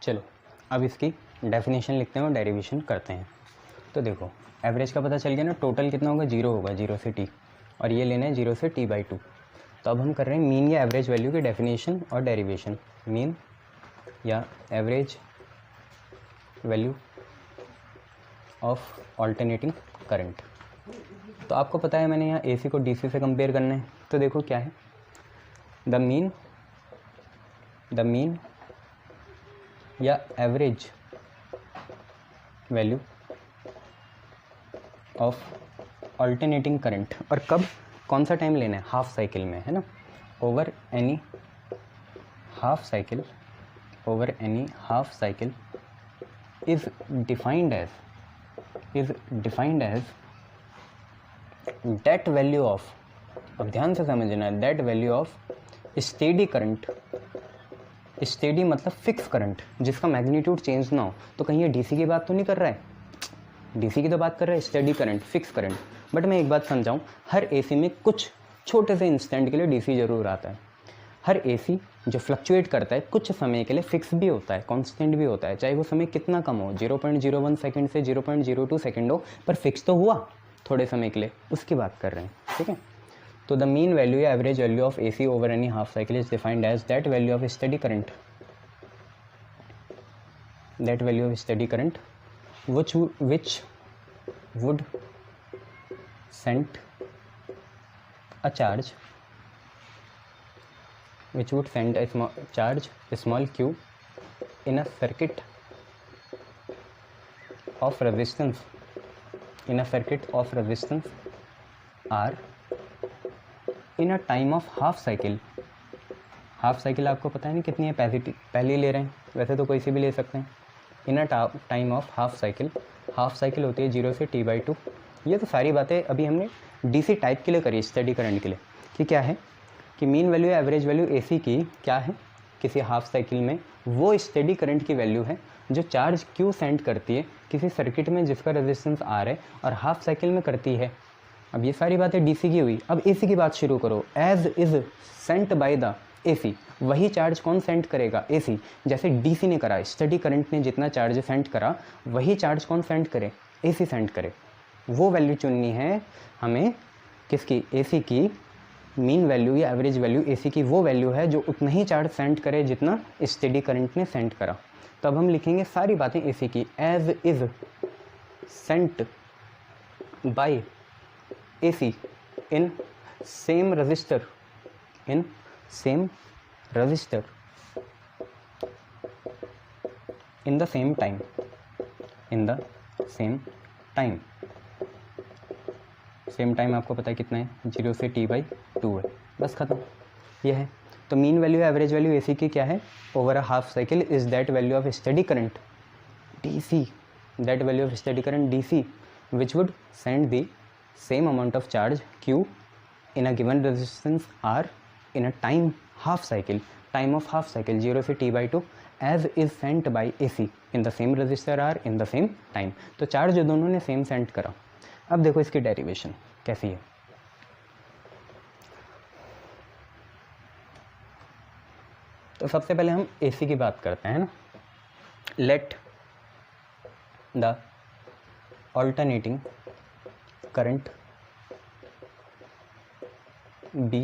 चलो अब इसकी डेफिनेशन लिखते हैं और डेरिवेशन करते हैं। तो देखो एवरेज का पता चल गया ना, टोटल कितना होगा, 0 होगा, 0 से t, और ये लेना है 0 से t/2। तो अब हम कर रहे हैं मीन या एवरेज वैल्यू की डेफिनेशन और डेरिवेशन। मीन या average value of alternating current. तो आपको पता है मैंने यहाँ AC को DC से कंपेयर करना है, तो देखो क्या है, द मीन या average value of alternating current. और कब, कौन सा टाइम लेना है, हाफ साइकिल में, है ना, over any half cycle is defined as that value of, अब ध्यान से समझना है, that value of steady current. Steady मतलब फिक्स करंट जिसका मैग्नीट्यूड चेंज ना हो। तो कहीं ये डीसी की बात तो नहीं कर रहा है, डीसी की तो बात कर रहा है, steady current, fix current. But मैं एक बात समझाऊं, हर एसी में कुछ छोटे से इंस्टेंट के लिए डीसी जरूर आता है। हर एसी जो फ्लक्चुएट करता है कुछ समय के लिए फिक्स भी होता है, कांस्टेंट भी होता है, चाहे वो समय कितना कम हो, 0.01 सेकंड से 0.02 सेकंड हो, पर फिक्स तो हुआ थोड़े समय के लिए, उसकी बात कर रहे हैं, ठीक है। तो द मीन वैल्यू या average value of AC over any half cycle is defined as that value of steady current, which would send a small q in a circuit of resistance R in a time of half cycle। Half cycle आपको पता है नहीं कितनी है, पहले ले रहे हैं, वैसे तो कोई सी भी ले सकते हैं। In a time of half cycle होती है 0 से t/2। ये तो सारी बातें अभी हमने DC टाइप के लिए करी, स्टेडी करंट के लिए, कि क्या है कि मीन वैल्यू या एवरेज वैल्यू AC की क्या है, किसी हाफ साइकिल में वो स्टेडी करंट की वैल्यू है जो चार्ज Q सेंड करती है किसी सर्किट में जिसका रेजिस्टेंस R है और हाफ साइकिल में करती है। अब ये सारी बातें DC की हुई, अब AC की बात शुरू करो। As is sent by the AC, वही चार्ज कौन सेंड करेगा, AC। जैसे DC ने करा, स्टेडी करंट ने जितना चार्ज सेंड करा वही चार्ज कौन सेंड करे, AC सेंड करे। वो वैल्यू चुननी है हमें, किसकी, AC की। मीन वैल्यू या एवरेज वैल्यू AC की वो वैल्यू है जो उतना ही चार्ज सेंड करे जितना स्टेडी करंट ने सेंड करा। तो अब हम लिखेंगे सारी बातें AC की। As is sent by AC in same resistor in the same time same time आपको पता है कितना है, 0 से t/2 है, बस खत्म, ये है। तो mean value average value AC की क्या है, over a half cycle is that value of steady current DC, that value of steady current DC which would send the same amount of charge Q in a given resistance R in a time of half cycle 0 से t/2 as is sent by AC in the same resistor R in the same time। तो charge दोनों ने same send करा। अब देखो इसकी derivation कैसी है। तो सबसे पहले हम AC की बात करते हैं ना। Late the alternating current be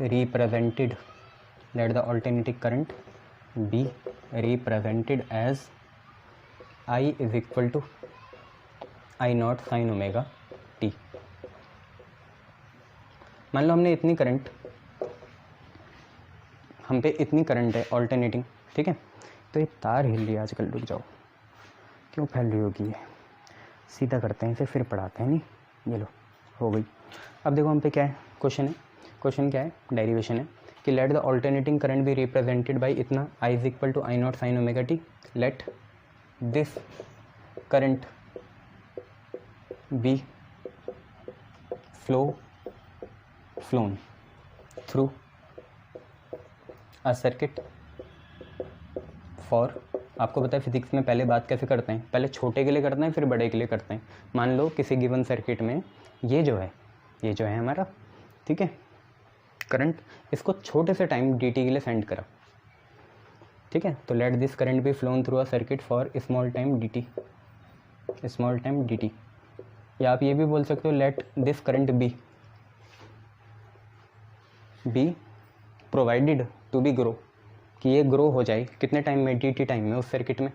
represented, let the alternating current be represented as I is equal to I naught sin omega t। मान लो हमने इतनी करंट, हम पे इतनी करंट है ऑल्टरनेटिंग, ठीक है। तो ये तार हिल रही है आजकल, रुक जाओ, क्यों फैल रही होगी ये, सीधा करते हैं इसे फिर पढ़ाते हैं। नहीं, ये लो, हो गई। अब देखो हम पे क्या है, क्वेश्चन है, क्वेश्चन क्या है, डेरिवेशन है कि let the alternating current be represented by इतना, I is equal to I nought sine omega t. Let this current be flown through a circuit for, आपको पता है फिजिक्स में पहले बात कैसे करते हैं, पहले छोटे के लिए करते हैं फिर बड़े के लिए करते हैं। मान लो किसी गिवन सर्किट में ये जो है हमारा, ठीक है, करंट, इसको छोटे से टाइम dt के लिए सेंड करा, ठीक है। तो let this current be flown through a circuit for small time dt, small time dt। या आप ये भी बोल सकते हो let this current be provided to be grow, कि ये ग्रो हो जाए कितने टाइम में, dt टाइम में उस सर्किट में।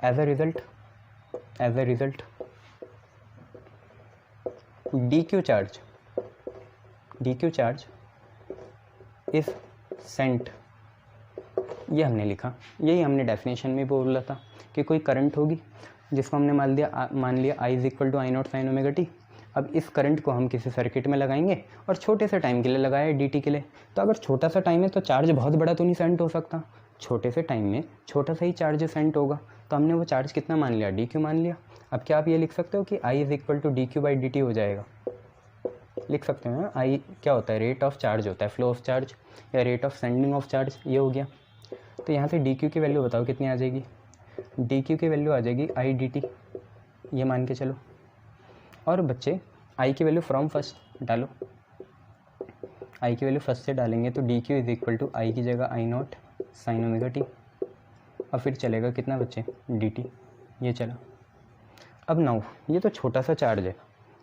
As a result dq charge is sent, ये हमने लिखा, यही हमने डेफिनेशन में बोला था कि कोई करंट होगी जिसको हमने मान लिया I is equal to I not sine omega t. अब इस करंट को हम किसी सर्किट में लगाएंगे और छोटे से टाइम के लिए लगाया dt के लिए। तो अगर छोटा सा टाइम है तो चार्ज बहुत बड़ा तो नहीं सेंट हो सकता, छोटे से टाइम में छोटा सा ही चार्ज सेंट होगा। तो हमने वो चार्ज कितना मान लिया, dq मान लिया। अब क्या आप ये लिख सकते हो कि I is equal to dq by dt हो जाएगा, लिख सकते हैं ना। I क्या होता है, रेट ऑफ चार्ज होता है, फ्लो ऑफ चार्ज या rate of sending of charge, ये हो गया। तो यहाँ से dq की वैल्यू बताओ कितनी आ जाएगी, dq की वैल्यू आ जाएगी I dt, ये मान के चलो। और बच्चे I की वैल्यू फ्रॉम फर्स्ट डालो, I की वैल्यू फर्स्ट से डालेंगे तो dq is equal to I की जगह I not sine omega t. अब फिर चलेगा कितना बच्चे, dt, ये चला। अब नाउ ये तो छोटा सा चार्ज है,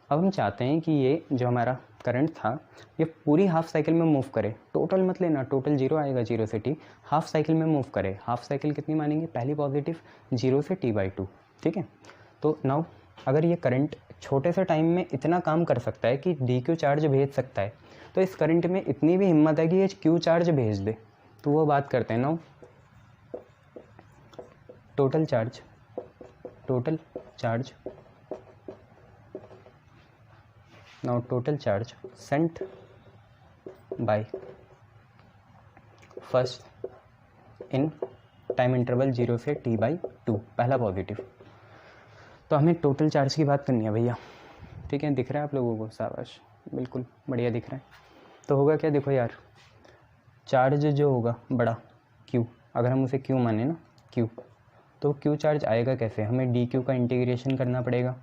अब हम चाहते हैं कि ये जो हमारा करंट था ये पूरी हाफ साइकिल में मूव करे। टोटल मत लेना, टोटल 0 आएगा 0 से t, हाफ साइकिल में मूव करे। हाफ साइकिल कितनी मानेंगे, पहली पॉजिटिव 0 से t/2, ठीक है। तो नाउ अगर ये करंट छोटे से टाइम में इतना काम कर सकता है कि dq चार्ज भेज सकता है, तो इस करंट में इतनी भी हिम्मत है कि ये q चार्ज भेज दे। तो वो बात करते हैं now total charge sent by first in time interval 0 से t/2, पहला पॉजिटिव। तो हमें टोटल चार्ज की बात करनी है भैया, ठीक है। दिख रहा है आप लोगों को, शाबाश, बिल्कुल बढ़िया दिख रहा है। तो होगा क्या, देखो यार, चार्ज जो होगा बड़ा q, अगर हम उसे q माने ना, q, तो q चार्ज आएगा कैसे, हमें dq का इंटीग्रेशन करना पड़ेगा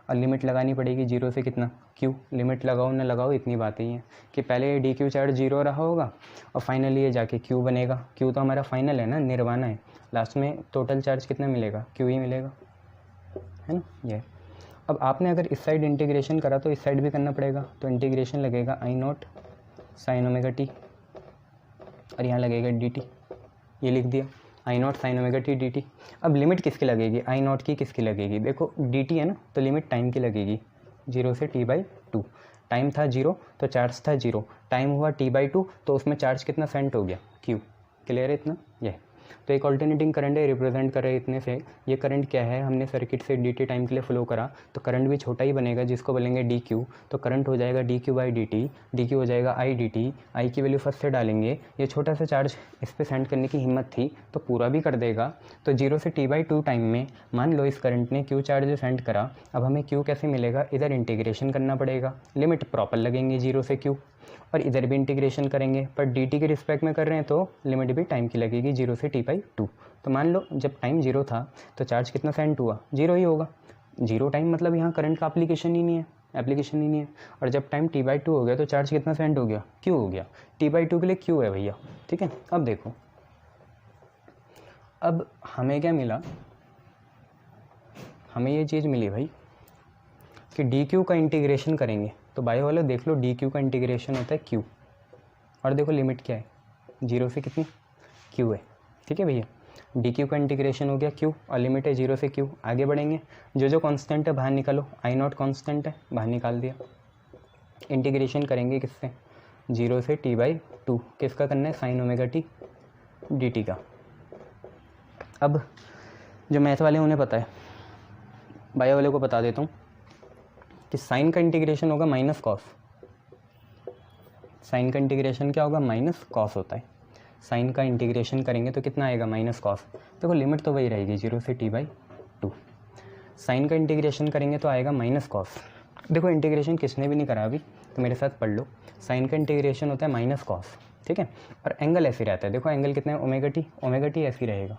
और लिमिट लगानी पड़ेगी 0 से कितना q। लिमिट लगाओ ना लगाओ इतनी बात ही है कि पहले dq चार्ज 0 रहा होगा और फाइनली ये जाके q बनेगा। q तो हमारा फाइनल है ना, निर्वाणा है, लास्ट में टोटल चार्ज कितना मिलेगा, q ही मिलेगा, है ना ये। अब आपने अगर इस साइड इंटीग्रेशन करा तो इस साइड भी करना पड़ेगा, तो इंटीग्रेशन लगेगा I not sine omega t और यहाँ लगेगा dt, ये लिख दिया I not sine omega t dt। अब लिमिट किसकी लगेगी, आई नॉट की किसकी लगेगी, देखो dt है ना, तो लिमिट टाइम की लगेगी 0 से t/2। टाइम था 0 तो चार्ज था 0, टाइम हुआ t/2 तो उसमें चार्ज कितना सेंट हो गया, q। क्लियर है इतना, ये। तो एक ऑल्टरनेटिंग करंट है, रिप्रेजेंट कर रहे हैं इतने से। ये करंट क्या है, हमने सर्किट से dt टाइम के लिए फ्लो करा तो करंट भी छोटा ही बनेगा जिसको बोलेंगे dq। तो करंट हो जाएगा dq बाई dt, dq हो जाएगा I dt। I की वैल्यू फर्स्ट से डालेंगे, ये छोटा सा चार्ज इस पर सेंड करने की हिम्मत थी तो पूरा भी कर देगा। तो 0 से t/2 टाइम में मान लो इस करंट ने q चार्ज सेंड करा। अब हमें q कैसे मिलेगा, इधर इंटीग्रेशन करना पड़ेगा, लिमिट प्रॉपर लगेंगे 0 से q, और इधर भी इंटीग्रेशन करेंगे, पर dt के रिस्पेक्ट में कर रहे हैं तो लिमिट भी टाइम की लगेगी 0 से t/2। तो मान लो जब टाइम 0 था तो चार्ज कितना सेंट हुआ, 0 ही होगा। 0 टाइम मतलब यहाँ करंट का एप्लीकेशन ही नहीं है, और जब टाइम t/2 हो गया तो चार्ज कितना सेंट हो गया, q हो गया। t/2 के लिए q है भैया, ठीक है। अब देखो, अब हमें क्या मिला, हमें ये चीज़ मिली भाई कि dq का इंटीग्रेशन करेंगे तो बायो वाले देख लो dq का इंटीग्रेशन होता है q, और देखो लिमिट क्या है, 0 से कितनी q है, ठीक है भैया। dq का इंटीग्रेशन हो गया q और लिमिट है 0 से q। आगे बढ़ेंगे, जो कांस्टेंट है बाहर निकालो, आई नॉट कांस्टेंट है बाहर निकाल दिया। इंटीग्रेशन करेंगे किससे, 0 से t/2, किसका करना है, साइन ओमेगा टी dt का। अब जो मैथ वाले उन्हें पता है, बायो वाले को बता देता हूँ कि साइन का इंटीग्रेशन होगा माइनस कॉस। साइन का इंटीग्रेशन क्या होगा, माइनस कॉस होता है। साइन का इंटीग्रेशन करेंगे तो कितना आएगा, माइनस कॉस। देखो लिमिट तो वही रहेगी 0 से t/2। साइन का इंटीग्रेशन करेंगे तो आएगा माइनस कॉस। देखो इंटीग्रेशन किसने भी नहीं करा अभी तो मेरे साथ पढ़ लो। साइन का इंटीग्रेशन होता है माइनस कॉस, ठीक है। और एंगल ऐसे रहता है, देखो एंगल कितना है, ओमेगा टी ऐसे रहेगा।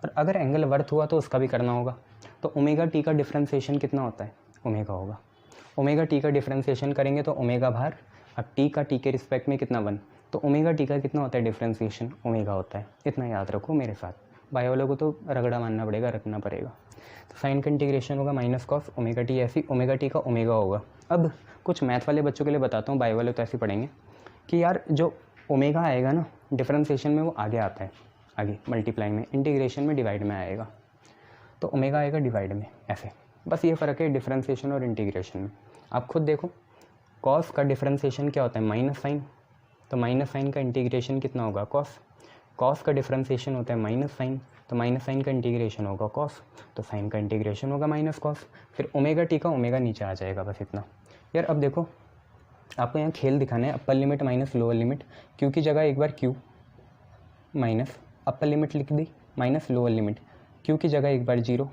और अगर एंगल वर्थ हुआ तो उसका भी करना होगा। तो ओमेगा टी का डिफ्रेंसिएशन कितना होता है, ओमेगा होगा। ओमेगा टी का डिफ्रेंसिएशन करेंगे तो ओमेगा भार, अब टी का टी के रिस्पेक्ट में कितना 1, तो तो ओमेगा टी का कितना होता है डिफ्रेंसिएशन, ओमेगा होता है, इतना याद रखो मेरे साथ। बायो वालों को तो रगड़ा मानना पड़ेगा, रखना पड़ेगा। तो साइन का इंटीग्रेशन होगा माइनस कॉस ओमेगा टी, ऐसी ओमेगा टी का ओमेगा होगा। अब कुछ मैथ वाले बच्चों के लिए बताता हूँ, बायो वाले तो ऐसे पढ़ेंगे कि यार जो ओमेगा आएगा ना डिफ्रेंसिएशन में वो आगे आता है, आगे मल्टीप्लाई में, इंटीग्रेशन में डिवाइड में आएगा। तो ओमेगा आएगा डिवाइड में ऐसे, बस ये फ़र्क है डिफ्रेंसिएशन और इंटीग्रेशन में। आप खुद देखो कॉस का डिफ्रेंसिएशन क्या होता है माइनस साइन, तो माइनस साइन का इंटीग्रेशन कितना होगा कॉस। कॉस का डिफ्रेंसिएशन होता है माइनस साइन, तो माइनस साइन का इंटीग्रेशन होगा कॉस, तो साइन का इंटीग्रेशन होगा माइनस कॉस। फिर ओमेगा टी का ओमेगा नीचे आ जाएगा, बस इतना। यार अब देखो आपको यहाँ खेल दिखाना है, upper limit minus lower limit, Q की जगह एक बार क्यू माइनस अपर लिमिट लिख दी माइनस लोअर लिमिट, क्यू की जगह एक बार जीरो,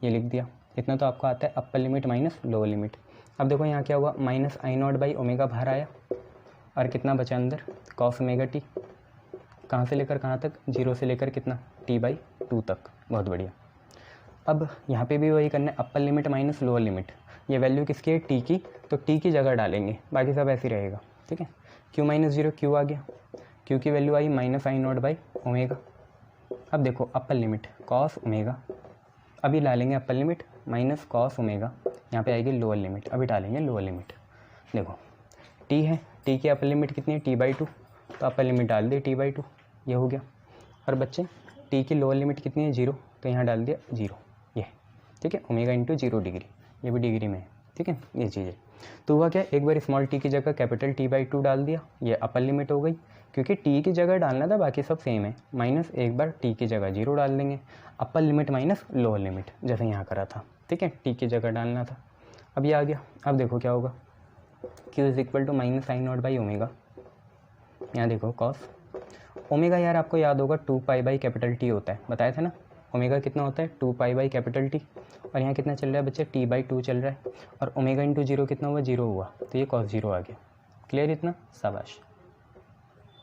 ये लिख दिया। इतना तो आपको आता है upper limit minus lower limit. अब देखो यहाँ क्या हुआ, minus I nought by omega बाहर आया और कितना बचा अंदर कॉस ओमेगा टी, कहाँ से लेकर कहाँ तक, जीरो से लेकर कितना टी बाई टू तक। बहुत बढ़िया। अब यहाँ पे भी वही करना है, upper limit minus lower limit, ये वैल्यू किसकी है टी की, तो टी की जगह डालेंगे, बाकी सब ऐसे ही रहेगा। ठीक है, क्यू माइनस जीरो, क्यू आ गया, क्यू की value I minus I nought by omega. अब देखो अपर लिमिट कॉस ओमेगा, अभी डालेंगे upper limit minus cos omega, यहाँ पे आएगी लोअर लिमिट, अभी डालेंगे लोअर लिमिट। देखो टी है, टी की अपर लिमिट कितनी है टी बाई टू, तो अपर लिमिट डाल दी टी बाई टू, ये हो गया। और बच्चे टी की लोअर लिमिट कितनी है जीरो, तो यहाँ डाल दिया जीरो, ये ठीक है, ओमेगा इंटू जीरो डिग्री, ये भी डिग्री में है। ठीक है, ये चीज़ है। तो हुआ क्या, एक बार स्मॉल टी की जगह कैपिटल टी बाई टू डाल दिया, ये अपर लिमिट हो गई, क्योंकि टी की जगह डालना था, बाकी सब सेम है, माइनस एक बार टी की जगह जीरो डाल देंगे, upper limit minus lower limit, जैसे यहाँ करा था। ठीक है, टी की जगह डालना था, अब ये आ गया। अब देखो क्या होगा, q is equal to minus I nought by omega, यहाँ देखो कॉस ओमेगा, यार आपको याद होगा 2 पाई बाई कैपिटल टी होता है, बताया था ना, ओमेगा कितना होता है 2 पाई बाई कैपिटल टी, और यहाँ कितना चल रहा है बच्चे टी बाई टू चल रहा है, और ओमेगा इंटू जीरो कितना हुआ, जीरो हुआ, तो ये कॉस जीरो आ गया। क्लियर इतना, शाबाश।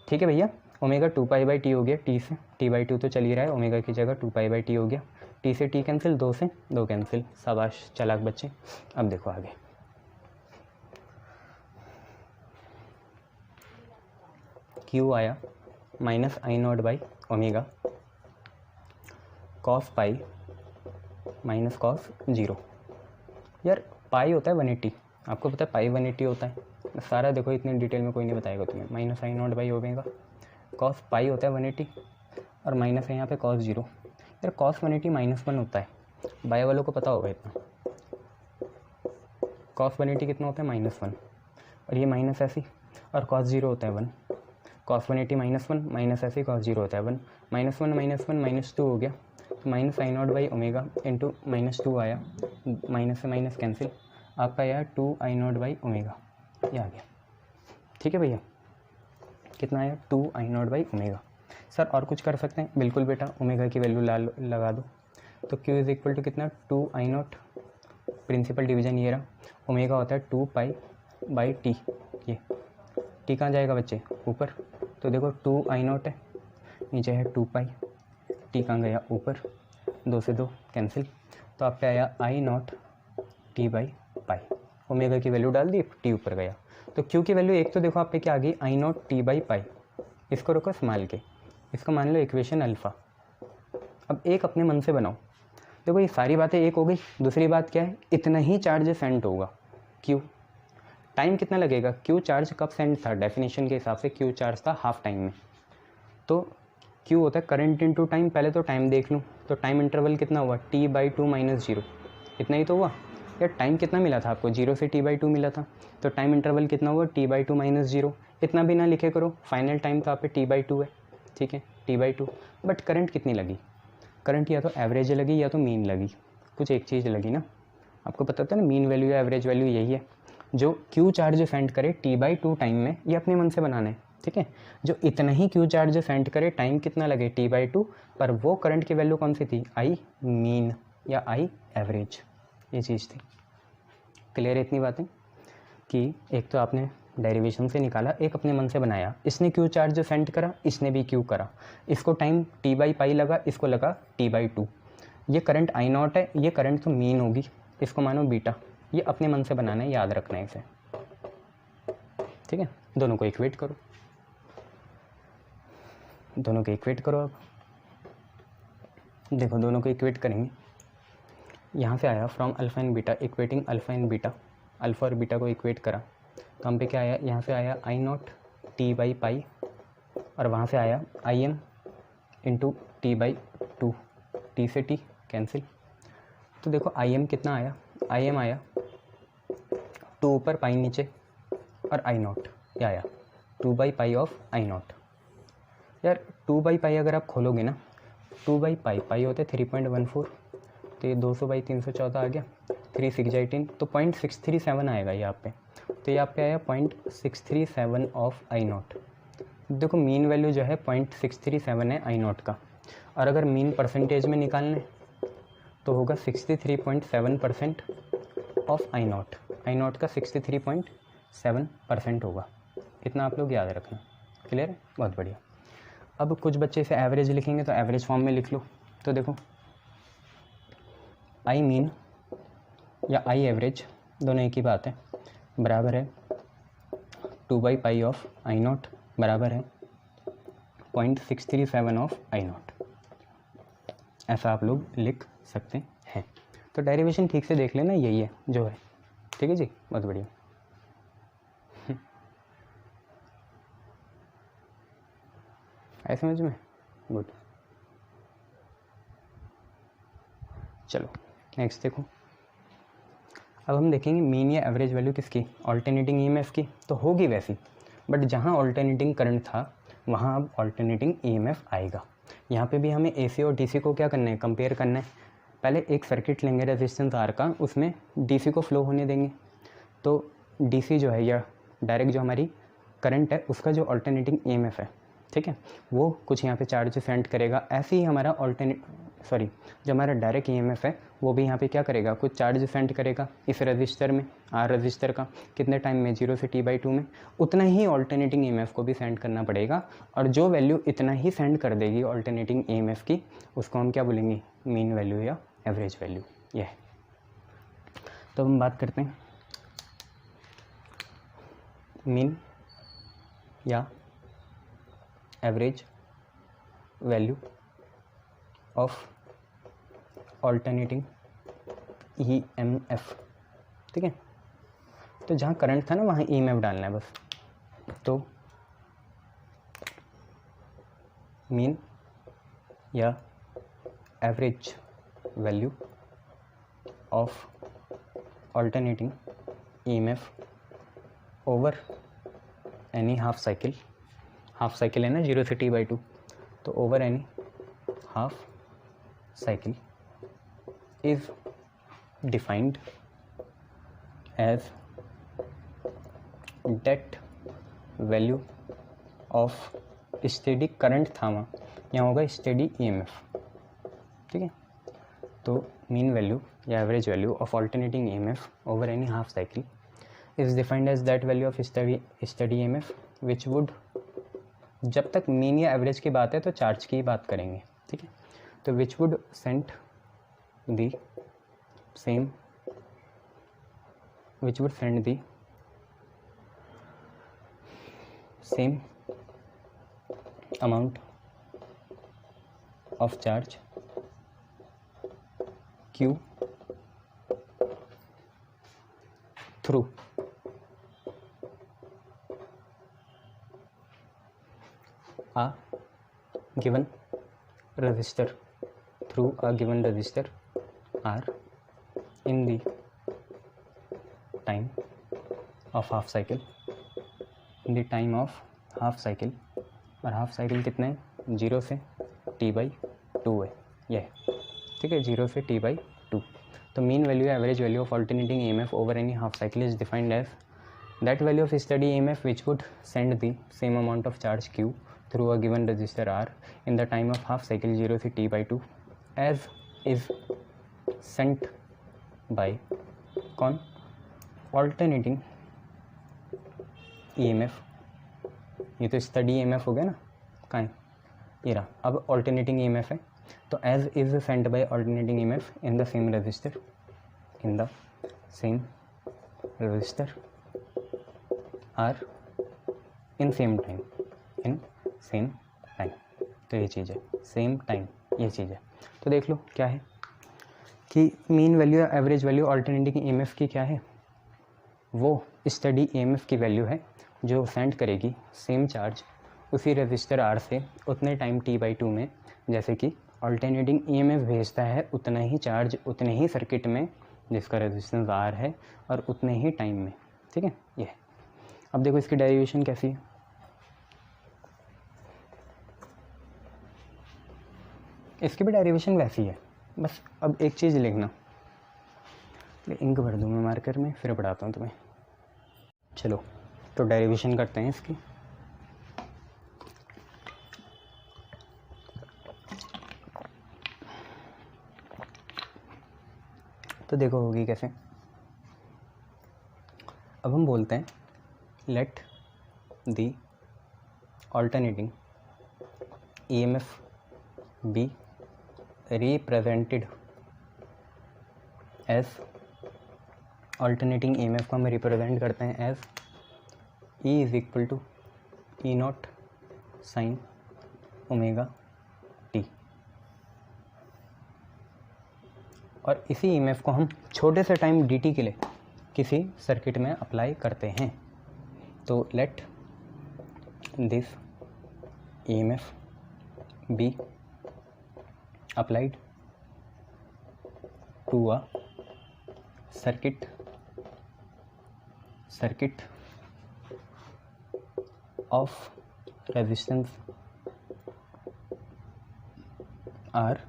ठीक है भैया, ओमेगा 2 पाई बाई टी हो गया, टी से टी बाई टू तो चल ही रहा है, ओमेगा की जगह 2 पाई बाई टी हो गया, टी से टी कैंसिल, दो से दो कैंसिल, शाबाश चालाक बच्चे। अब देखो आगे, क्यू आया minus I nought by omega cos pi minus cos zero. यार पाई होता है 180, आपको पता है पाई 180 होता है, सारा देखो इतनी डिटेल में कोई नहीं बताएगा तुम्हें। Minus I nought by omega cos pi होता है 180, और माइनस है यहाँ पे कॉस जीरो। यार कॉस 180 माइनस वन होता है, बायो वालों को पता होगा इतना। कॉस 180 कितना होता है माइनस वन, और ये माइनस ऐसी, और कॉस जीरो होता है one, cos 180 minus one, minus ऐसे कॉस जीरो होता है one, minus one minus two हो गया, तो minus I nought by omega into minus two आया, माइनस से माइनस कैंसिल, आपका आया 2 आई नॉट बाई ओमेगा, ये आ गया। ठीक है भैया, कितना आया 2 आई नॉट बाई ओमेगा। सर और कुछ कर सकते हैं, बिल्कुल बेटा, ओमेगा की वैल्यू लगा दो, तो क्यू इज़ इक्वल टू कितना 2 आई नॉट, प्रिंसिपल डिवीजन ये रहा, ओमेगा होता है 2 पाई बाई टी, ये टी कहाँ जाएगा बच्चे ऊपर, तो देखो 2 आई नॉट है, नीचे है 2 पाई, टी कहाँ गया ऊपर, दो से दो कैंसिल, तो आप पे आया I naught t by pi, omega की वैल्यू डाल दी, टी ऊपर गया, तो क्यू की वैल्यू एक तो देखो आप पे क्या आ गई आई नॉट टी बाई पाई, इसको रखो संभाल के, इसको मान लो इक्वेशन अल्फ़ा। अब एक अपने मन से बनाओ, देखो ये सारी बातें एक हो गई, दूसरी बात क्या है, इतना ही चार्ज सेंड होगा क्यू, टाइम कितना लगेगा, क्यू चार्ज कब सेंड था, डेफिनेशन के हिसाब से क्यू चार्ज था हाफ टाइम में, तो क्यू होता है करंट इनटू टाइम, पहले तो टाइम देख लूँ, तो टाइम इंटरवल कितना हुआ T by two minus zero, इतना ही तो हुआ। यार टाइम कितना मिला था आपको, जीरो से टी बाई टू मिला था, तो टाइम इंटरवल कितना हुआ T by two minus zero, इतना भी ना लिखे करो, फाइनल टाइम तो आप पे टी बाई टू है, ठीक है T by two, but current कितनी लगी, करंट या तो एवरेज लगी या तो मीन लगी, कुछ एक चीज़ लगी ना, आपको पता था ना मीन वैल्यू या एवरेज वैल्यू यही है, जो क्यू चार्ज सेंड करे टी बाई टू टाइम में, ये अपने मन से बनाना है, ठीक है, जो इतना ही क्यू चार्ज सेंड करे, टाइम कितना लगे टी बाई टू, पर वो करंट की वैल्यू कौन सी थी, आई मीन या आई एवरेज, ये चीज़ थी। क्लियर है इतनी बातें, कि एक तो आपने डेरिवेशन से निकाला, एक अपने मन से बनाया, इसने क्यू चार्ज सेंड करा, इसने भी क्यू करा, इसको टाइम टी बाई पाई लगा, इसको लगा टी बाई टू, ये करंट आई नॉट है, ये करंट तो मीन होगी, इसको मानो बीटा, ये अपने मन से बनाना है, याद रखना है इसे, ठीक है, दोनों को इक्वेट करो, दोनों को इक्वेट करो। अब देखो दोनों को इक्वेट करेंगे, यहाँ से आया from alpha and beta, equating alpha and beta, alpha और बीटा को इक्वेट करा तो हम पे क्या आया, यहाँ से आया आई नॉट टी बाई पाई, और वहाँ से आया I am into T by two, T से टी कैंसिल। तो देखो आई एम कितना आया, आई एम आया 2 ऊपर पाई नीचे, और आई नॉट क्या आया 2 by pi of I not. यार 2 बाई पाई अगर आप खोलोगे ना, 2 बाई पाई, पाई होते 3.14, तो ये 200 बाई 314 आ गया, 3 6 18, तो 0.637 आएगा यहाँ पे। तो यहाँ पे आया 0.637 ऑफ आई नॉट। देखो मीन वैल्यू जो है 0.637 है आई नॉट का, और अगर मीन परसेंटेज में निकालने तो होगा 63.7% of I not. I not का 63.7% होगा। इतना आप लोग याद रखना। क्लियर है? बहुत बढ़िया। अब कुछ बच्चे इसे एवरेज लिखेंगे तो एवरेज फॉर्म में लिख लो। तो देखो आई मीन या आई एवरेज दोनों एक ही बात है, बराबर है 2 by pi of I not, बराबर है 0.637 ऑफ आई नॉट। ऐसा आप लोग लिख सकते हैं। तो डेरिवेशन ठीक से देख लेना, यही है जो है। ठीक है जी, बहुत बढ़िया। है समझ में? गुड। चलो नेक्स्ट देखो। अब हम देखेंगे मीन या एवरेज वैल्यू किसकी, ऑल्टरनेटिंग ईएमएफ की। तो होगी वैसी, बट जहाँ ऑल्टरनेटिंग करंट था वहाँ अब ऑल्टरनेटिंग ईएमएफ आएगा। यहाँ पे भी हमें एसी और डीसी को क्या करना है, कंपेयर करना है। पहले एक सर्किट लेंगे रेजिस्टेंस आर का, उसमें डीसी को फ्लो होने देंगे। तो डीसी जो है या डायरेक्ट जो हमारी करंट है उसका जो ऑल्टरनेटिंग ईएमएफ है, ठीक है, वो कुछ यहाँ पे चार्ज सेंड करेगा। ऐसे ही हमारा जो हमारा डायरेक्ट ईएमएफ है वो भी यहाँ पे क्या करेगा, कुछ चार्ज सेंड करेगा इस रजिस्टर में, आर रजिस्टर का, कितने टाइम में, 0 से t/2 में। उतना ही ऑल्टरनेटिंग ईएमएफ को भी सेंड करना पड़ेगा, और जो वैल्यू इतना ही सेंड कर देगी ऑल्टरनेटिंग ईएमएफ की, उसको हम क्या बोलेंगे, मीन वैल्यू या एवरेज वैल्यू। यह है। तो हम बात करते हैं मीन या average value of alternating EMF. ठीक है, तो जहाँ करंट था ना वहाँ ईएमएफ डालना है बस। तो मीन या average value of alternating EMF over any half cycle, half cycle है ना 0 से t/2, तो over any half cycle is defined as that value of steady current था वहाँ, यहाँ होगा स्टेडी ईएमएफ। ठीक है, तो मीन वैल्यू या average value of alternating EMF over any half cycle is defined as that value of steady EMF which would, जब तक मीन या एवरेज की बात है तो चार्ज की बात करेंगे। ठीक है, तो विच would send the same, which would send the same amount of charge Q through a given resistor, through a given resistor R in the time of half cycle, in the time of half cycle, और half cycle कितने हैं, 0 से t/2 है यह। ठीक है, 0 से t/2। तो mean value average value of alternating EMF over any half cycle is defined as that value of steady EMF which would send the same amount of charge Q through a given resistor R in the time of half cycle 0 से t/2 as is sent by कौन, alternating EMF। ये तो study EMF हो गया ना, कहाँ है ये रहा। अब alternating EMF है, तो as is sent by alternating EMF in the same resistor, in the same resistor R in same time, in same time. तो ये चीज़ है, सेम टाइम ये चीज़ है। तो देख लो क्या है कि मीन वैल्यू या एवरेज वैल्यू अल्टरनेटिंग ईएमएफ की क्या है, वो स्टडी ईएमएफ की वैल्यू है जो सेंड करेगी सेम चार्ज उसी रजिस्टर आर से उतने टाइम t/2 में, जैसे कि अल्टरनेटिंग ईएमएफ भेजता है उतना ही चार्ज उतने ही सर्किट में जिसका रेजिस्टेंस आर है और उतने ही टाइम में। ठीक है, ये है। अब देखो इसकी डेरिवेशन कैसी है। इसकी भी डेरिवेशन वैसी है, बस अब एक चीज़ लिखना, इंक भर दूँ मैं मार्कर में, फिर पढ़ाता हूँ तुम्हें। चलो तो डेरिवेशन करते हैं इसकी। तो देखो होगी कैसे। अब हम बोलते हैं let the alternating EMF be represented as, alternating EMF को हम रिप्रेजेंट करते हैं as E is equal to E nought sine omega t. और इसी ईएमएफ को हम छोटे से टाइम dt के लिए किसी सर्किट में अप्लाई करते हैं। तो let this EMF be applied to a circuit of resistance R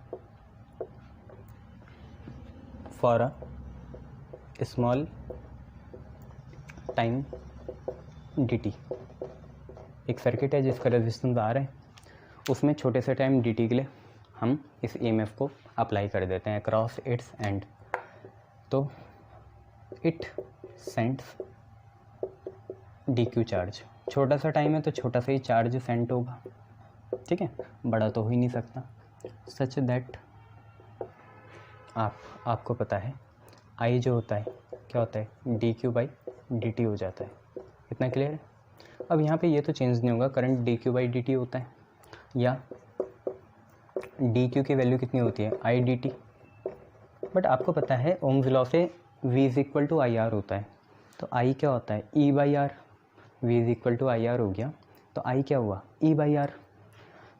for a small time dt। एक सर्किट है जिसका रेजिस्टेंस आर है, उसमें छोटे से टाइम dt के लिए हम इस ईएमएफ को अप्लाई कर देते हैं अक्रॉस इट्स एंड। तो इट सेंड्स dq चार्ज, छोटा सा टाइम है तो छोटा सा ही चार्ज सेंड होगा। ठीक है, बड़ा तो हो ही नहीं सकता। सच दैट आपको पता है I जो होता है क्या होता है dq/dt हो जाता है। इतना क्लियर है। अब यहाँ पे ये तो चेंज नहीं होगा, करंट dq/dt होता है, या dq की वैल्यू कितनी होती है I dt। बट आपको पता है ओम्स लॉ से v is equal to I R होता है, तो I क्या होता है E/R। v is equal to I R हो गया, तो I क्या हुआ E/R।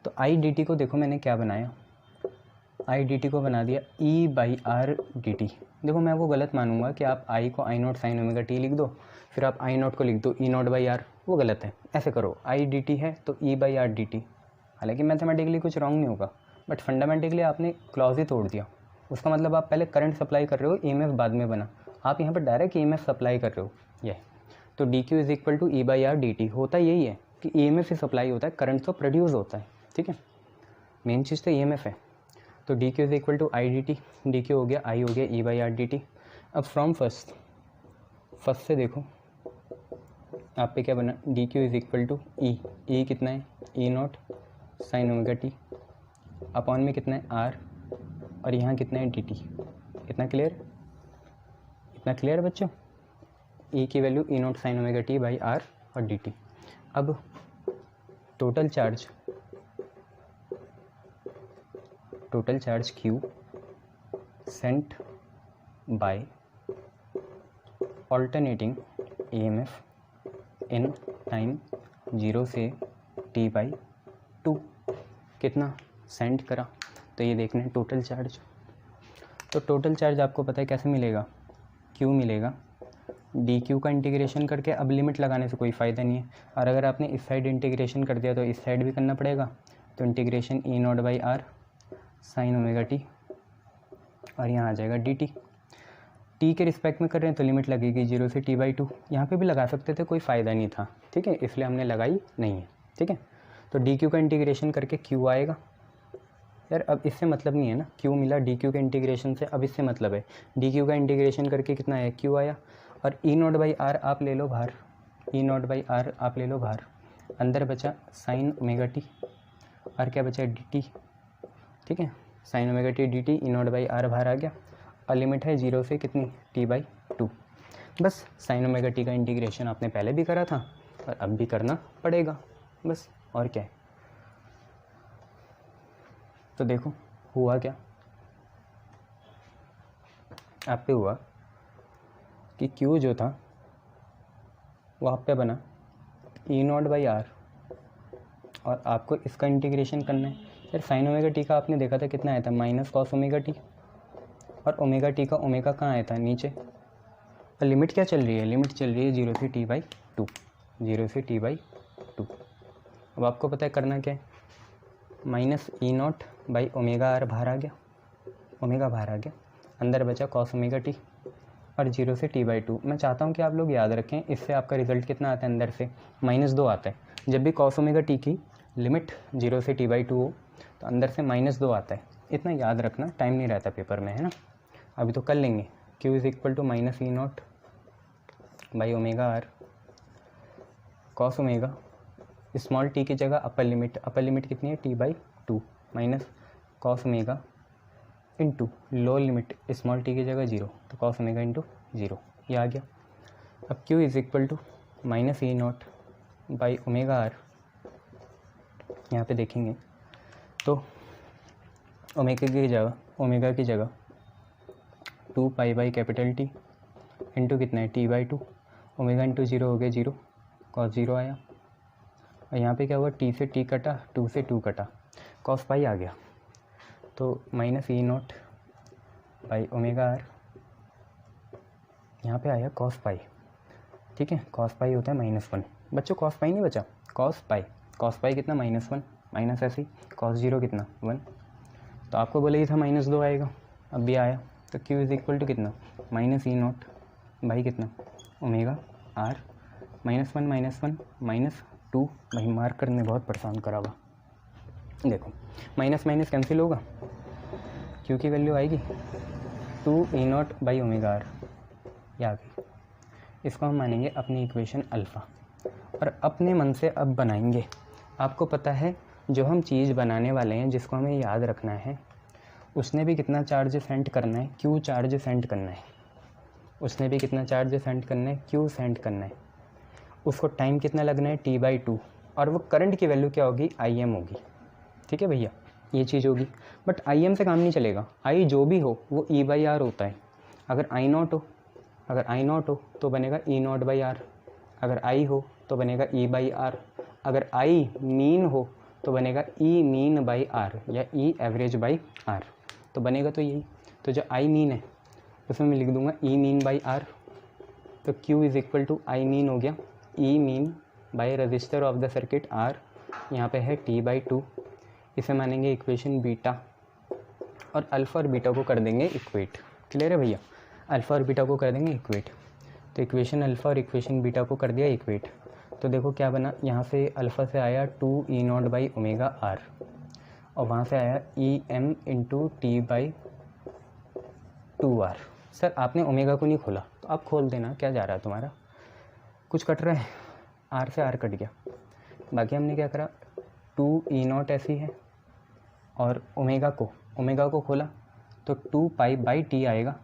तो I dt को देखो मैंने क्या बनाया, I dt को बना दिया E/R dt। देखो मैं वो गलत मानूंगा कि आप I को I nought sine omega T लिख दो, फिर आप I नॉट को लिख दो E0/R, वो गलत है। ऐसे करो I dt है तो E/R dt। हालांकि मैथमेटिकली कुछ रॉन्ग नहीं होगा, बट फंडामेंटली आपने क्लॉज ही तोड़ दिया। उसका मतलब आप पहले करंट सप्लाई कर रहे हो, ईएमएफ बाद में बना, आप यहाँ पर डायरेक्ट ईएमएफ सप्लाई कर रहे हो। ये तो dq is equal to E/R dt होता यही है कि ईएमएफ ही सप्लाई होता है, करंट तो प्रोड्यूस होता है। ठीक है, मेन चीज़ तो ईएमएफ है। तो dq is equal to I dt, dq हो गया I हो गया E/R dt। अब फ्रॉम फर्स्ट से देखो आप पे क्या बना, dq इज इक्वल टू ई कितना है E0 sign omega T, upon में कितना है R, और यहाँ कितना है dt। इतना क्लियर बच्चों। E की value E0 sign omega T by R और dt। अब total charge Q sent by alternating EMF in time 0 से t/2 कितना सेंड करा, तो ये देखना है टोटल चार्ज। तो टोटल चार्ज आपको पता है कैसे मिलेगा, Q मिलेगा dq का इंटीग्रेशन करके। अब लिमिट लगाने से कोई फ़ायदा नहीं है, और अगर आपने इस साइड इंटीग्रेशन कर दिया तो इस साइड भी करना पड़ेगा। तो integration E0/R sign omega t, और यहाँ आ जाएगा dt। t के रिस्पेक्ट में कर रहे हैं तो लिमिट लगेगी 0 से t/2। यहाँ पे भी लगा सकते थे, कोई फ़ायदा नहीं था। ठीक है, इसलिए हमने लगाई नहीं है। ठीक है, तो dq का इंटीग्रेशन करके q आएगा। यार अब इससे मतलब नहीं है ना, q मिला dq के इंटीग्रेशन से, अब इससे मतलब है dq का इंटीग्रेशन करके कितना आया q आया, और E0/R आप ले लो बाहर, E0/R आप ले लो बाहर, अंदर बचा साइन ओमेगा टी, और क्या बचा dt। ठीक है, sign omega t dt, E0/R बाहर आ गया, और लिमिट है 0 से कितनी t/2। बस साइन ओमेगा टी का इंटीग्रेशन आपने पहले भी करा था और अब भी करना पड़ेगा, बस और क्या है। तो देखो हुआ क्या, आप पे हुआ कि Q जो था वो आप पे बना E0/R, और आपको इसका इंटीग्रेशन करना है। फिर साइन ओमेगा टी का आपने देखा था कितना आया था, माइनस कॉस ओमेगा टी, और ओमेगा टी का ओमेगा कहाँ आया था, नीचे। और लिमिट क्या चल रही है, लिमिट चल रही है 0 से T/2, 0 से T/2। अब आपको पता है करना क्या है, माइनस E0/ओमेगा R बाहर आ गया, ओमेगा बाहर आ गया, अंदर बचा कॉस ओमेगा टी, और 0 से T/2। मैं चाहता हूँ कि आप लोग याद रखें, इससे आपका रिजल्ट कितना आता है, अंदर से -2 आता है। जब भी कॉस ओमेगा टी की लिमिट 0 से T/2 हो तो अंदर से -2 आता है। इतना याद रखना, टाइम नहीं रहता पेपर में, है ना। अभी तो कर लेंगे। Q इज इक्वल टू -E0/ओमेगा R cos omega, small t की जगह अपर लिमिट कितनी है, T/2 minus cos omega into lower limit small t की जगह 0, तो कॉस ओमेगा इंटू 0, ये आ गया। अब Q इज इक्वल टू -E0/ओमेगा R, यहाँ पे देखेंगे तो ओमेगा की जगह 2π/T इंटू कितना है, T/2, ओमेगा इंटू 0 हो गया 0, कॉस 0 आया, और यहाँ पे क्या हुआ, T से T कटा, 2 से 2 कटा, कॉस पाई आ गया, तो -E0/ओमेगा R, यहाँ पे आया कॉस पाई। ठीक है, कॉस पाई होता है -1। बच्चों कॉस पाई नहीं बचा, कॉस पाई कितना, -1, माइनस ऐसे ही, कॉस 0 कितना 1, तो आपको बोले ही था -2 आएगा, अब भी आया। तो Q इज इक्वल टू कितना, -E0 कितना ओमेगा R, -1 -2, भाई मार्क करने बहुत परेशान करा हुआ। देखो माइनस माइनस कैंसिल होगा, Q की वैल्यू आएगी 2E0/ओमेगा R, ये आ गई। इसको हम मानेंगे अपनी इक्वेशन अल्फ़ा, और अपने मन से अब बनाएंगे। आपको पता है जो हम चीज़ बनाने वाले हैं, जिसको हमें याद रखना है, उसने भी कितना चार्ज सेंड करना है, Q चार्ज सेंड करना है। उसने भी कितना चार्ज सेंड करना है, Q सेंड करना है। उसको टाइम कितना लगना है, T/2, और वो करंट की वैल्यू क्या होगी, Im होगी। ठीक है भैया, ये चीज़ होगी। बट Im से काम नहीं चलेगा, I जो भी हो वो E/R होता है। अगर I0 हो तो बनेगा E0/R, अगर I हो तो बनेगा E/R, अगर I मीन हो तो बनेगा E mean/R या E average/R, तो बनेगा तो यही। तो जो I मीन है उसमें मैं लिख दूंगा E mean/R, तो Q is equal to I mean हो गया E mean by resistor of the circuit R, यहाँ पे है T/2। इसे मानेंगे इक्वेशन बीटा, और अल्फ़ा और बीटा को कर देंगे इक्वेट। क्लियर है भैया, अल्फ़ा और बीटा को कर देंगे इक्वेट। तो इक्वेशन अल्फ़ा और इक्वेशन बीटा को कर दिया इक्वेट, तो देखो क्या बना, यहाँ से अल्फ़ा से आया 2E0/ओमेगा R, और वहाँ से आया EM इंटू T/2R। सर आपने ओमेगा को नहीं खोला, तो आप खोल देना, क्या जा रहा है तुम्हारा, कुछ कट रहा है, R से R कट गया। बाकी हमने क्या करा, 2E0 ऐसी है, और ओमेगा को खोला तो 2π/T आएगा,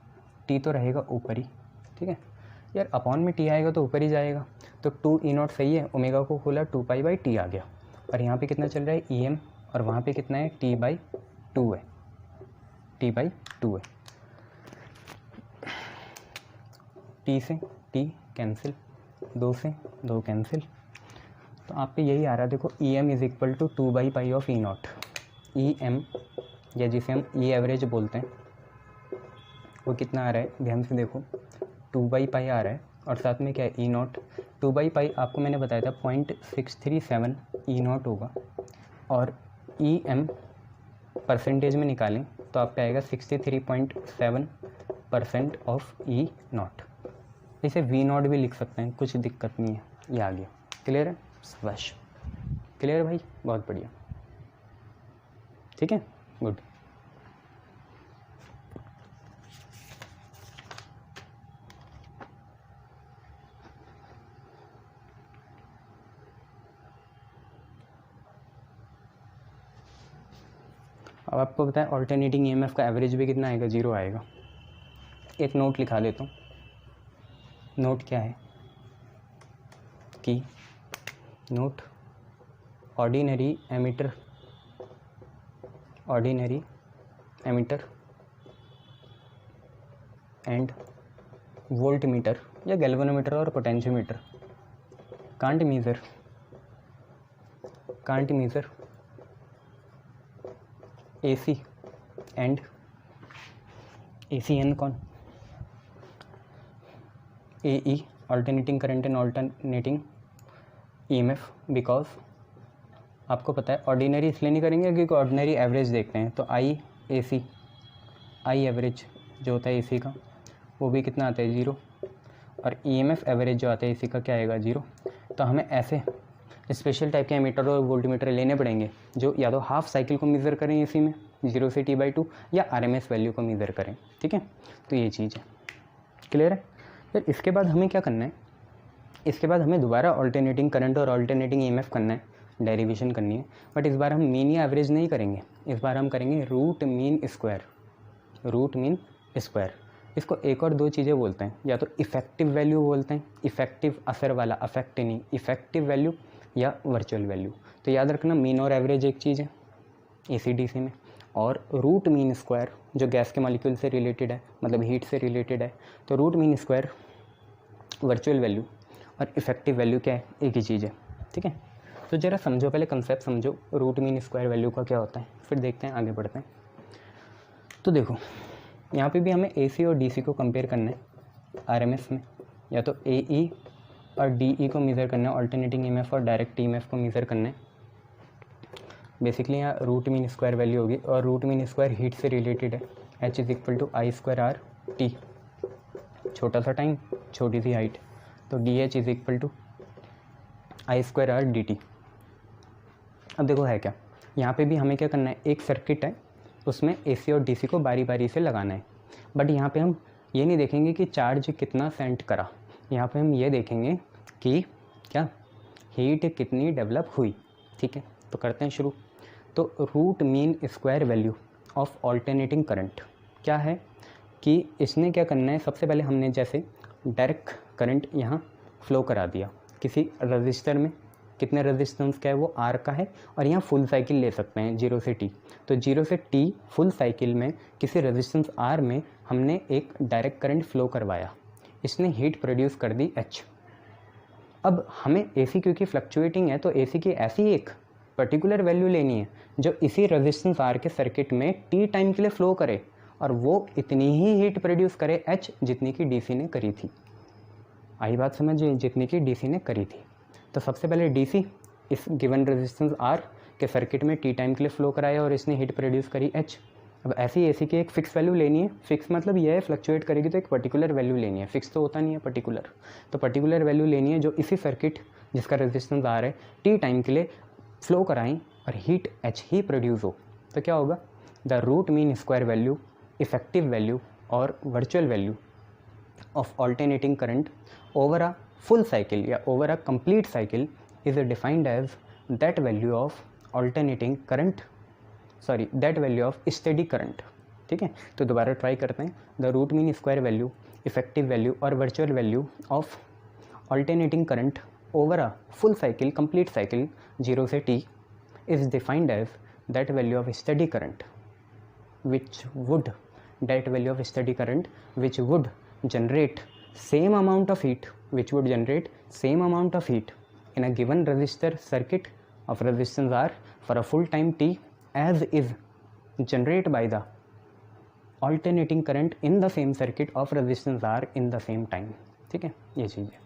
T तो रहेगा ऊपर ही। ठीक है यार, अपॉन में T आएगा तो ऊपर ही जाएगा, तो 2E0 सही है, ओमेगा को खोला 2π/T आ गया, और यहाँ पे कितना चल रहा है EM, और वहाँ पे कितना है T/2 है, T से T कैंसिल, 2 से 2 कैंसिल, तो आप पे यही आ रहा है। देखो EM is equal to 2/π/E0, EM या जिसे हम E एवरेज बोलते हैं, वो कितना आ रहा है, ध्यान से देखो 2/π आ रहा है, और साथ में क्या है E0। 2/π आपको मैंने बताया था 0.637 E0 होगा, और EM परसेंटेज में निकालें तो आप पे आएगा 63.7% ऑफ E0। इसे V0 भी लिख सकते हैं, कुछ दिक्कत नहीं है, ये आ गया। क्लियर है, बस क्लियर भाई, बहुत बढ़िया। ठीक है, गुड। अब आपको पता है ऑल्टरनेटिंग ईएमएफ का एवरेज भी कितना आएगा, 0 आएगा। एक नोट लिखा लेता हूँ। नोट क्या है कि note ordinary ammeter ordinary ammeter and voltmeter या गैल्वेनोमीटर और potentiometer can't measure AC and ACN कौन AE alternating current and alternating EMF because आपको पता है ऑर्डिनरी इसलिए नहीं करेंगे क्योंकि ऑर्डिनरी एवरेज देखते हैं, तो आई एवरेज जो होता है AC का वो भी कितना आता है 0, और EMF एवरेज जो आता है AC का क्या आएगा 0। तो हमें ऐसे स्पेशल टाइप के एमीटर और वोल्टमीटर लेने पड़ेंगे जो या तो हाफ साइकिल को मेज़र करें AC में 0 से T/2 या RMS वैल्यू को मेज़र करें, ठीक है। तो ये चीज़ है, क्लियर है। फिर इसके बाद हमें क्या करना है, इसके बाद हमें दोबारा ऑल्टरनेटिंग करंट और ऑल्टरनेटिंग EMF करना है, डेरिवेशन करनी है। बट इस बार हम मीन या एवरेज नहीं करेंगे, इस बार हम करेंगे रूट मीन स्क्वायर। इसको एक और दो चीज़ें बोलते हैं, या तो इफेक्टिव वैल्यू बोलते हैं, इफेक्टिव असर वाला, अफेक्ट नहीं, इफेक्टिव वैल्यू या वर्चुअल वैल्यू। तो याद रखना मीन और एवरेज एक चीज़ है AC/DC में, और रूट मीन स्क्वायर जो गैस के मॉलिक्यूल से रिलेटेड है, मतलब हीट से रिलेटेड है। तो root mean square virtual value और इफेक्टिव वैल्यू क्या है, एक ही चीज़ है, ठीक है। तो ज़रा समझो, पहले कंसेप्ट समझो रूट मीन स्क्वायर वैल्यू का क्या होता है, फिर देखते हैं आगे बढ़ते हैं। तो देखो यहाँ पे भी हमें AC और DC को कंपेयर करना है RMS में, या तो AE और DE को मेज़र करना है, ऑल्टरनेटिंग EMF और डायरेक्ट EMF को मेज़र करना है। बेसिकली यहाँ रूट मीन स्क्वायर वैल्यू होगी, और रूट मीन स्क्वायर हीट से रिलेटेड है, H = I²R/T, छोटा सा टाइम छोटी सी हाइट, तो DH = I²R/dt। अब देखो है क्या, यहाँ पे भी हमें क्या करना है, एक सर्किट है उसमें AC और DC को बारी बारी से लगाना है। बट यहाँ पे हम ये नहीं देखेंगे कि चार्ज कितना सेंड करा, यहाँ पे हम ये देखेंगे कि क्या हीट कितनी डेवलप हुई, ठीक है। तो करते हैं शुरू। तो root mean square value of alternating current क्या है कि इसने क्या करना है, सबसे पहले हमने जैसे डायरेक्ट करंट यहाँ फ्लो करा दिया किसी रजिस्टर में, कितने रेजिस्टेंस का है वो R का है, और यहाँ फुल साइकिल ले सकते हैं 0 से T। तो 0 से T फुल साइकिल में किसी रेजिस्टेंस R में हमने एक डायरेक्ट करंट फ्लो करवाया, इसने हीट प्रोड्यूस कर दी H। अब हमें AC क्योंकि फ्लक्चुएटिंग है, तो AC की ऐसी एक पर्टिकुलर वैल्यू लेनी है जो इसी रेजिस्टेंस R के सर्किट में T टाइम के लिए फ्लो करे, और वो इतनी ही हीट प्रोड्यूस करे H जितनी की DC ने करी थी। आई बात समझिए, जितनी की DC ने करी थी। तो सबसे पहले DC इस गिवन रेजिस्टेंस R के सर्किट में T टाइम के लिए फ्लो कराया और इसने हीट प्रोड्यूस करी H। अब ऐसी AC की एक फिक्स वैल्यू लेनी है, फिक्स मतलब यह है फ्लक्चुएट करेगी तो एक पर्टिकुलर वैल्यू लेनी है, फिक्स तो होता नहीं है पर्टिकुलर। तो पर्टिकुलर वैल्यू लेनी है जो इसी सर्किट जिसका रेजिस्टेंस R है T टाइम के लिए फ्लो कराएं और हीट H ही प्रोड्यूस हो। तो क्या होगा, the root mean square value, effective value और virtual value of alternating current over a full cycle या over a complete cycle is defined as that value of alternating current, that value of steady current, ठीक है। तो दोबारा try करते हैं, the root mean square value, effective value और virtual value of alternating current over a full cycle, complete cycle 0 से T is defined as that value of steady current which would generate same amount of heat in a given resistor circuit of resistance R for a full time T as is generated by the alternating current in the same circuit of resistance R in the same time, ठीक है। ये चीज़ है।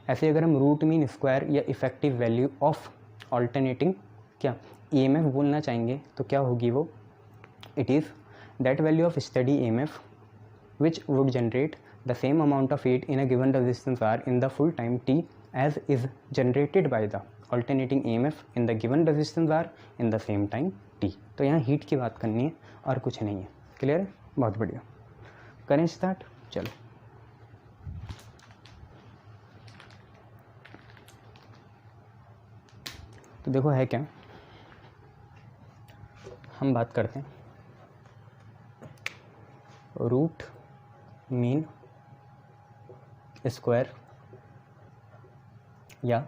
ऐसे अगर हम root mean square या effective value of alternating क्या EMF बोलना चाहेंगे तो क्या होगी वो, it is that value of study EMF which would generate the same amount of heat in a given resistance R in the full time T as is generated by the alternating EMF in the given resistance R in the same time T। तो यहाँ heat की बात करनी है और कुछ नहीं है, क्लियर है, बहुत बढ़िया। करें स्टार्ट, चलो। तो देखो है क्या, हम बात करते हैं रूट मीन स्क्वायर या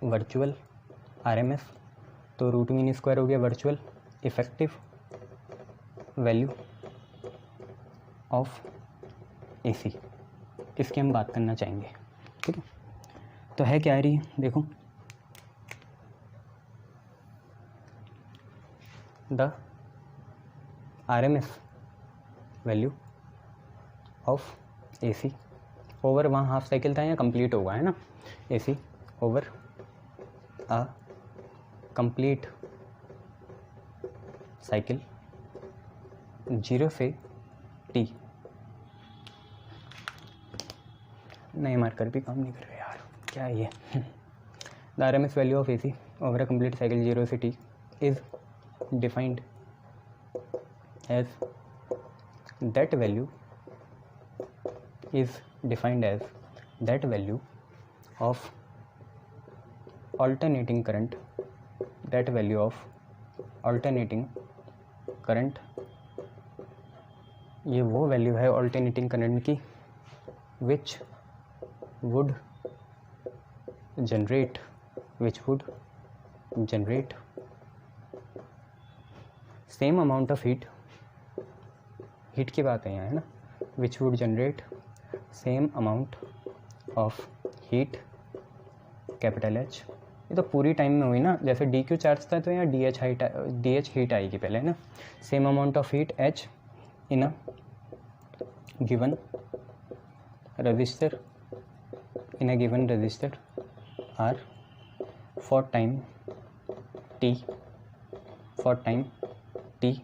वर्चुअल RMS। तो रूट मीन स्क्वायर हो गया virtual effective value of AC, इसकी हम बात करना चाहेंगे। ठीक है, तो है क्या रही, देखो the RMS value of AC over, वहाँ हाफ साइकिल था या कंप्लीट होगा, है ना, AC over a complete cycle 0 से T। नहीं, मार्कर भी काम नहीं कर रहे यार, क्या है ये। The RMS value of AC over a complete cycle 0 से T is defined as that value is defined as that value of alternating current, that value of alternating current, ये वो वैल्यू है alternating current की which would generate same amount of heat की बात है यहाँ, है ना, which would generate same amount of heat, capital H। ये तो पूरी टाइम में हुई ना, जैसे DQ चार्ज था तो यहाँ DH हीट आएगी पहले, है ना। Same amount of heat H in a given register R for time T।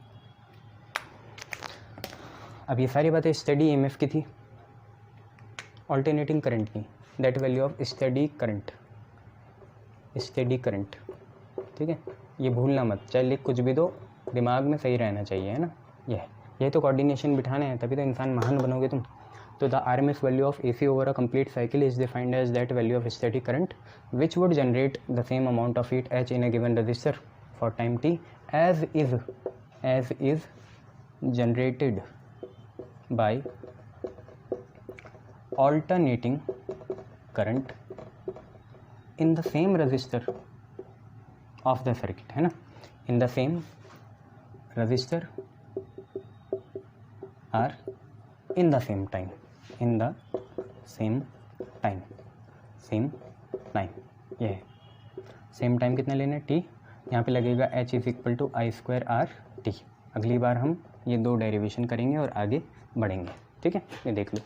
अब ये सारी बातें स्टडी EMF की थी, ऑल्टरनेटिंग करंट की, that value of steady current, ठीक है, ये भूलना मत, चाहे लिख कुछ भी दो, दिमाग में सही रहना चाहिए, है ना। यही तो कोऑर्डिनेशन बिठाने हैं, तभी तो इंसान महान बनोगे तुम। तो the RMS value of AC over a complete cycle is defined as that value of steady current which would generate the same amount of heat H in a given resistor for time T as is generated by alternating current in the same resistor of the circuit, है ना, in the same resistor or in the same time, ये है same time कितना लेना है T, यहाँ पे लगेगा H is equal to I²R T। अगली बार हम ये दो डेरिवेशन करेंगे और आगे बढ़ेंगे, ठीक है, ये देख लो।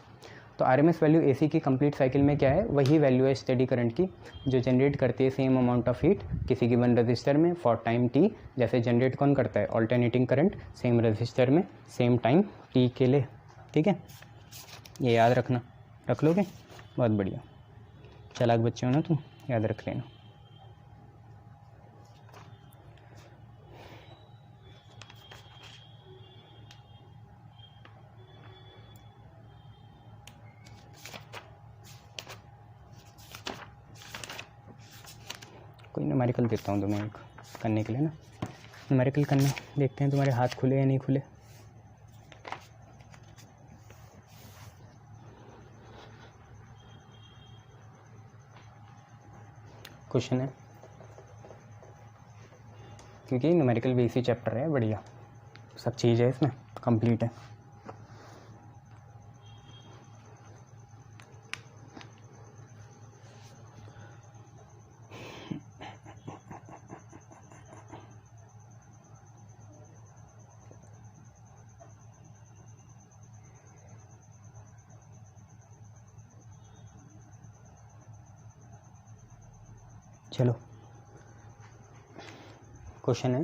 तो RMS वैल्यू AC की कंप्लीट साइकिल में क्या है, वही वैल्यू है स्टेडी करंट की जो जनरेट करती है सेम अमाउंट ऑफ हीट किसी गिवन रजिस्टर में फॉर टाइम T। जैसे जनरेट कौन करता है, ऑल्टरनेटिंग करंट सेम रजिस्टर में सेम टाइम T के लिए, ठीक है, ये याद रखना, रख लोगे, बहुत बढ़िया, चालाक बच्चे हो ना तुम, याद रख लेना। कोई न्यूमेरिकल देता हूँ तुम्हें एक करने के लिए ना, न्यूमेरिकल करना, देखते हैं तुम्हारे हाथ खुले या नहीं खुले। क्वेश्चन है, क्योंकि न्यूमेरिकल भी इसी चैप्टर है, बढ़िया सब चीज़ है इसमें, कंप्लीट है। चलो क्वेश्चन है,